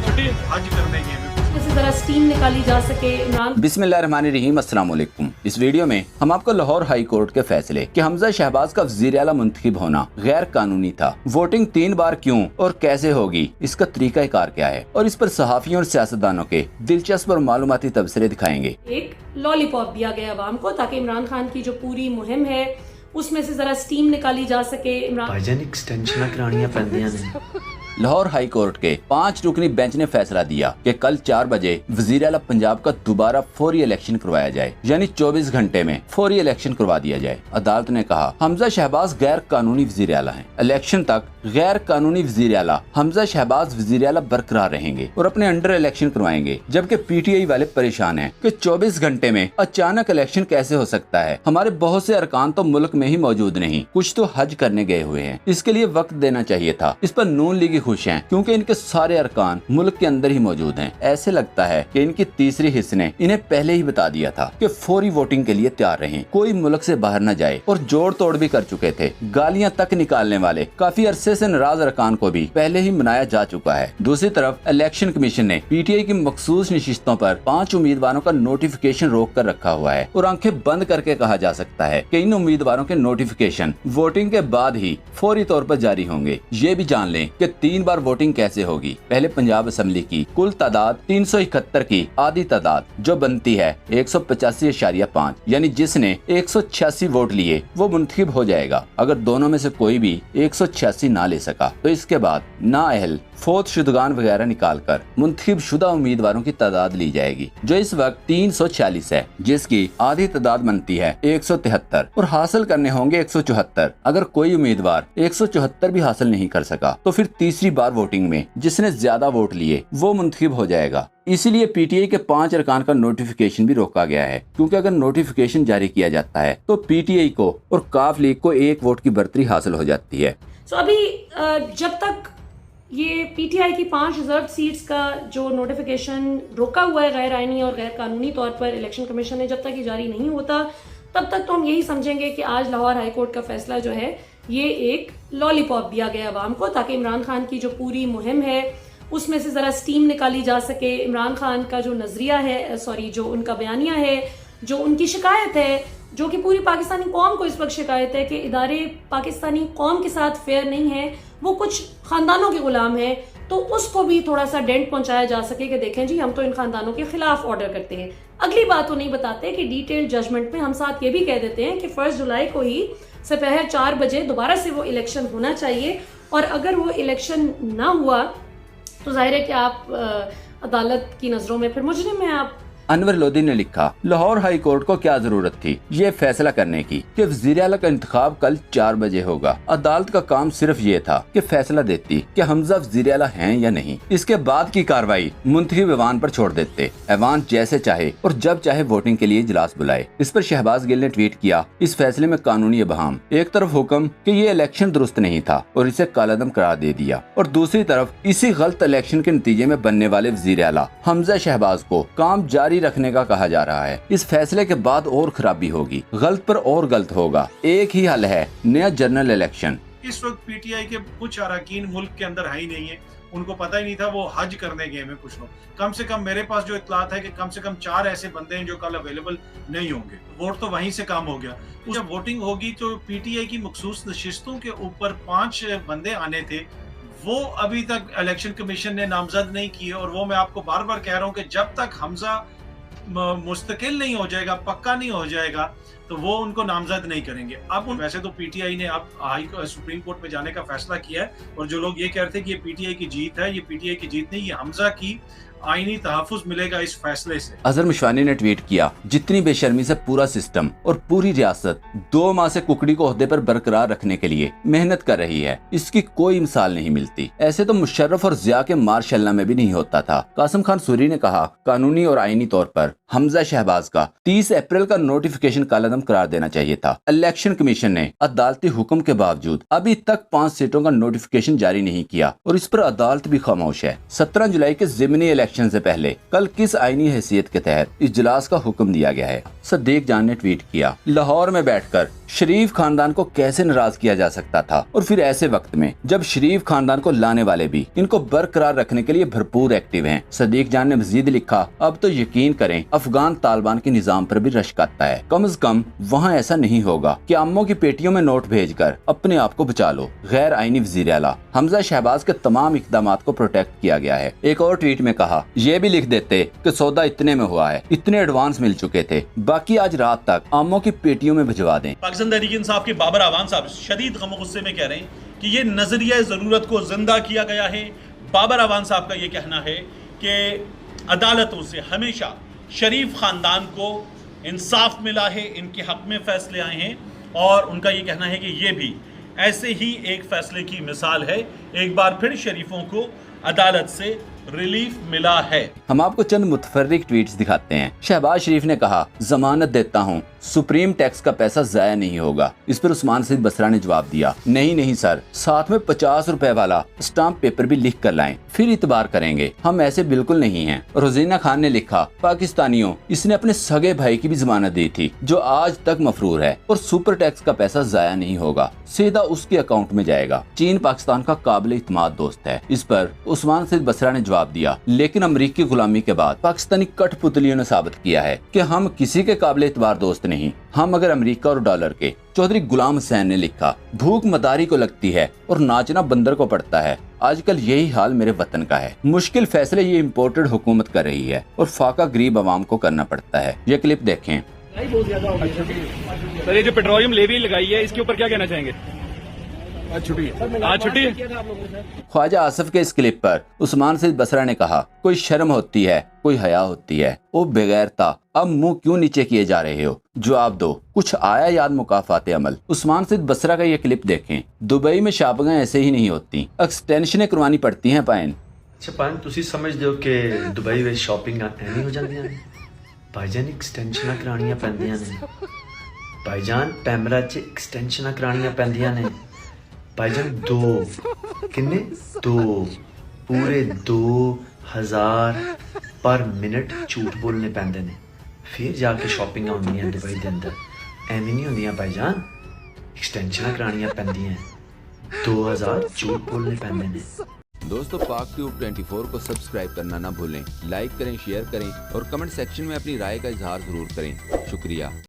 छुट्टी हज करने गए हैं। इसी तरह स्टीम निकाली जा सके। इमरान बिस्मिल्लाहिर्रहमानिर्रहीम, अस्सलाम वालेकुम। इस वीडियो में हम आपको लाहौर हाई कोर्ट के फैसले कि हमजा शहबाज का वज़ीर आला मुंतखब होना गैर कानूनी था, वोटिंग 3 बार क्यों और कैसे होगी, इसका तरीकाकार क्या है, और इस पर सहाफियों और सियासतदानों के दिलचस्प और मालूमाती तबसरे दिखाएंगे। एक लॉलीपॉप दिया गया अवाम को ताकि इमरान खान की जो पूरी मुहिम है उसमें से जरा स्टीम निकाली जा सके। इमरान भाईजान एक्सटेंशन करानियां पैंदियां ने। लाहौर हाई कोर्ट के 5 रुकनी बेंच ने फैसला दिया कि कल 4 बजे वज़ीर आला पंजाब का दोबारा फौरी इलेक्शन करवाया जाए, यानी 24 घंटे में फौरी इलेक्शन करवा दिया जाए। अदालत ने कहा हमजा शहबाज गैर कानूनी वज़ीर आला हैं। इलेक्शन तक गैर कानूनी वज़ीर आला हमजा शहबाज वज़ीर आला बरकरार रहेंगे और अपने अंडर इलेक्शन करवाएंगे, जबकि PTI वाले परेशान हैं कि 24 घंटे में अचानक इलेक्शन कैसे हो सकता है। हमारे बहुत से अरकान तो मुल्क में ही मौजूद नहीं, कुछ तो हज करने गए हुए हैं, इसके लिए वक्त देना चाहिए था। इस पर नून लीग खुश हैं क्योंकि इनके सारे अरकान मुल्क के अंदर ही मौजूद हैं। ऐसे लगता है कि इनकी तीसरी हिस्से ने इन्हें पहले ही बता दिया था कि फौरी वोटिंग के लिए तैयार रहें, कोई मुल्क से बाहर न जाए, और जोड़ तोड़ भी कर चुके थे। गालियां तक निकालने वाले काफी अरसे से नाराज अरकान को भी पहले ही मनाया जा चुका है। दूसरी तरफ इलेक्शन कमीशन ने PTI की मखसूस नशिस्तों पर 5 उम्मीदवारों का नोटिफिकेशन रोक कर रखा हुआ है और आंखें बंद करके कहा जा सकता है कि इन उम्मीदवारों के नोटिफिकेशन वोटिंग के बाद ही फौरी तौर पर जारी होंगे। ये भी जान लें कि 3 बार वोटिंग कैसे होगी। पहले पंजाब असेंबली की कुल तादाद 371 की आधी तादाद जो बनती है 185.5, यानी जिसने 186 वोट लिए वो मुंतखब हो जाएगा। अगर दोनों में से कोई भी 186 ना ले सका तो इसके बाद नाअहल, फौत शुदगान वगैरह निकाल कर मुंतखब शुदा उम्मीदवारों की तादाद ली जाएगी, जो इस वक्त 346 है, जिसकी आधी तादाद बनती है 173, और हासिल करने होंगे 174। अगर कोई उम्मीदवार 174 भी हासिल नहीं कर सका तो फिर तीसरी बार वोटिंग में जिसने ज्यादा वोट लिए वो मुंतखब हो जाएगा। इसीलिए PTI के 5 अरकान का नोटिफिकेशन भी रोका गया है, क्योंकि अगर नोटिफिकेशन जारी किया जाता है तो PTI को और काफ लीग को 1 वोट की बढ़तरी हासिल हो जाती है। तो अभी जब तक ये PTI की 5 रिजर्व सीट्स का जो नोटिफिकेशन रोका हुआ है गैर आईनी और गैर कानूनी तौर पर इलेक्शन कमीशन ने, जब तक ये जारी नहीं होता तब तक तो हम यही समझेंगे कि आज लाहौर हाई कोर्ट का फैसला जो है ये एक लॉलीपॉप दिया गया अवाम को ताकि इमरान खान की जो पूरी मुहिम है उसमें से ज़रा स्टीम निकाली जा सके। इमरान खान का जो नज़रिया है, जो उनका बयानिया है, जो उनकी शिकायत है, जो कि पूरी पाकिस्तानी कौम को इस वक्त शिकायत है कि इदारे पाकिस्तानी कौम के साथ फेयर नहीं है, वो कुछ ख़ानदानों के गुलाम है, तो उसको भी थोड़ा सा डेंट पहुंचाया जा सके कि देखें जी हम तो इन खानदानों के खिलाफ ऑर्डर करते हैं। अगली बात तो नहीं बताते कि डिटेल जजमेंट में हम साथ ये भी कह देते हैं कि 1 जुलाई को ही दोपहर 4 बजे दोबारा से वो इलेक्शन होना चाहिए, और अगर वो इलेक्शन ना हुआ तो जाहिर है कि आप अदालत की नज़रों में फिर मुजरिम हैं आप। अनवर लोधी ने लिखा, लाहौर हाई कोर्ट को क्या जरूरत थी ये फैसला करने की कि वज़ीर आला का इंतखाब कल 4 बजे होगा। अदालत का काम सिर्फ ये था कि फैसला देती कि हमजा वज़ीर आला हैं या नहीं। इसके बाद की कार्रवाई मुंतखब ऐवान पर छोड़ देते। ऐवान जैसे चाहे और जब चाहे वोटिंग के लिए इजलास बुलाए। इस पर शहबाज गिल ने ट्वीट किया, इस फैसले में कानूनी इबहम, एक तरफ हुक्म कि ये इलेक्शन दुरुस्त नहीं था और इसे कालादम करार दे दिया, और दूसरी तरफ इसी गलत इलेक्शन के नतीजे में बनने वाले वज़ीर आला हमजा शहबाज को काम जारी रखने का कहा जा रहा है। इस फैसले के बाद और खराबी होगी, गलत पर और गलत होगा। एक ही हल है, नया जनरल इलेक्शन। इस वक्त PTI के कुछ अरकान मुल्क के अंदर है ही नहीं है, उनको पता ही नहीं था वो हज करने गए हैं कुछ लोग। कम से कम मेरे पास जो इत्तलात है कि कम से कम 4 ऐसे बंदे हैं जो कल अवेलेबल नहीं होंगे। वोट तो वहीं से काम हो गया। जब वोटिंग होगी तो PTI की मखसूस नशिस्तों के ऊपर 5 बंदे आने थे, वो अभी तक इलेक्शन कमीशन ने नामजद नहीं किए, और वो मैं आपको बार बार कह रहा हूँ कि जब तक हमजा मुस्तकिल नहीं हो जाएगा, पक्का नहीं हो जाएगा, तो वो उनको नामजद नहीं करेंगे। अब वैसे तो PTI ने अब सुप्रीम कोर्ट में जाने का फैसला किया है, और जो लोग ये कह रहे थे कि ये PTI की जीत है, ये PTI की जीत नहीं, ये हमजा की आईनी तहफ़्फ़ुज़ मिलेगा इस फैसले से। अजहर मिशवानी ने ट्वीट किया, जितनी बेशर्मी से पूरा सिस्टम और पूरी रियासत 2 माह से कुकड़ी को ओहदे पर बरकरार रखने के लिए मेहनत कर रही है, इसकी कोई मिसाल नहीं मिलती। ऐसे तो मुशर्रफ और जिया के मार्शल्ला में भी नहीं होता था। कासिम खान सूरी ने कहा, कानूनी और आईनी तौर पर हमजा शहबाज का 30 अप्रैल का नोटिफिकेशन कालादम करार देना चाहिए था। इलेक्शन कमीशन ने अदालती हुक्म के बावजूद अभी तक 5 सीटों का नोटिफिकेशन जारी नहीं किया, और इस पर अदालत भी खामोश है। 17 जुलाई के ज़िमनी इलेक्शन से पहले कल किस आईनी हैसियत के तहत इजलास का हुक्म दिया गया है? सदीक जान ने ट्वीट किया, लाहौर में बैठकर शरीफ खानदान को कैसे नाराज किया जा सकता था, और फिर ऐसे वक्त में जब शरीफ खानदान को लाने वाले भी इनको बरकरार रखने के लिए भरपूर एक्टिव हैं। सदीक जान ने मजीद लिखा, अब तो यकीन करें अफगान तालिबान के निजाम पर भी रश्क आता है। कम से कम वहाँ ऐसा नहीं होगा कि अम्मों की पेटियों में नोट भेजकर अपने आप को बचा लो। गैर आईनी वजीर आला हमजा शहबाज के तमाम इकदामात को प्रोटेक्ट किया गया है। एक और ट्वीट में कहा, ये भी लिख देते कि सौदा इतने में हुआ है, इतने एडवांस मिल चुके थे, बाकी आज रात तक अम्मों की पेटियों में भिजवा दें। पाकिस्तान तहरीक इंसाफ के बाबर आवान साहब शदीद गम गुस्से में कह रहे हैं कि ये नजरिया ज़रूरत को जिंदा किया गया है। बाबर आवान साहब का ये कहना है कि अदालतों से हमेशा शरीफ खानदान को इंसाफ मिला है, इनके हक में फैसले आए हैं, और उनका ये कहना है कि ये भी ऐसे ही एक फैसले की मिसाल है। एक बार फिर शरीफों को अदालत से रिलीफ मिला है। हम आपको चंद मुतफर्रिक ट्वीट्स दिखाते हैं। शहबाज शरीफ ने कहा, जमानत देता हूँ, सुप्रीम टैक्स का पैसा जाया नहीं होगा। इस पर उस्मान सईद बसरा ने जवाब दिया, नहीं सर, साथ में 50 रुपए वाला स्टाम्प पेपर भी लिख कर लाएं, फिर इतबार करेंगे, हम ऐसे बिल्कुल नहीं हैं। रोजीना खान ने लिखा, पाकिस्तानियों, इसने अपने सगे भाई की भी जमानत दी थी जो आज तक मफरूर है, और सुपर टैक्स का पैसा जाया नहीं होगा, सीधा उसके अकाउंट में जाएगा। चीन पाकिस्तान का काबिल इत्मीनान दोस्त है। इस पर उस्मान सईद बसरा ने जवाब दिया, लेकिन अमरीकी गुलामी के बाद पाकिस्तानी कठपुतलियों ने साबित किया है कि हम किसी के काबिल इत्मीनान दोस्त नहीं, हम अगर अमेरिका और डॉलर के। चौधरी गुलाम हुसैन ने लिखा, भूख मदारी को लगती है और नाचना बंदर को पड़ता है। आजकल यही हाल मेरे वतन का है। मुश्किल फैसले ये इम्पोर्टेड हुकूमत कर रही है और फाका गरीब आवाम को करना पड़ता है। ये क्लिप देखें। सर, ये जो पेट्रोलियम लेवी लगाई है, इसके ऊपर क्या कहना चाहेंगे? आज छुट्टी है। ख्वाजा आसिफ के इस क्लिप पर उस्मान सईद बसरा ने कहा, कोई शर्म होती है, कोई हया होती है, ओ बेगैरता, अब मुंह क्यों नीचे किए जा रहे हो, जवाब दो, कुछ आया याद मुकाफात अमल। उस्मान सईद बसरा का ये क्लिप देखें। दुबई में शापिंगें ऐसे ही नहीं होती, एक्सटेंशनें करवानी पड़ती हैं। पायन अच्छा पायन, तुसी समझदे हो कि दुबई में शॉपिंग एवं हो जांदियां ने? भाईजान एक्सटेंशनां करानियां पैंदियां ने। भाईजान पैमरा च एक्सटेंशनां करानियां पैंदियां ने। भाईजान किन्ने 2 पूरे 2000 पर मिनट झूठ बोलने पैंदे ने, फिर जाके शॉपिंग होंदियां दुबई दे अंदर। एवें नहीं होंदियां भाईजान, एक्सटेंशनां करानियां पैंदियां, 2000 झूठ बोलने पैंदे ने। दोस्तों, पाक ट्यूब 24 को सब्सक्राइब करना ना भूलें, लाइक करें, शेयर करें और कमेंट सेक्शन में अपनी राय का इजहार जरूर करें। शुक्रिया।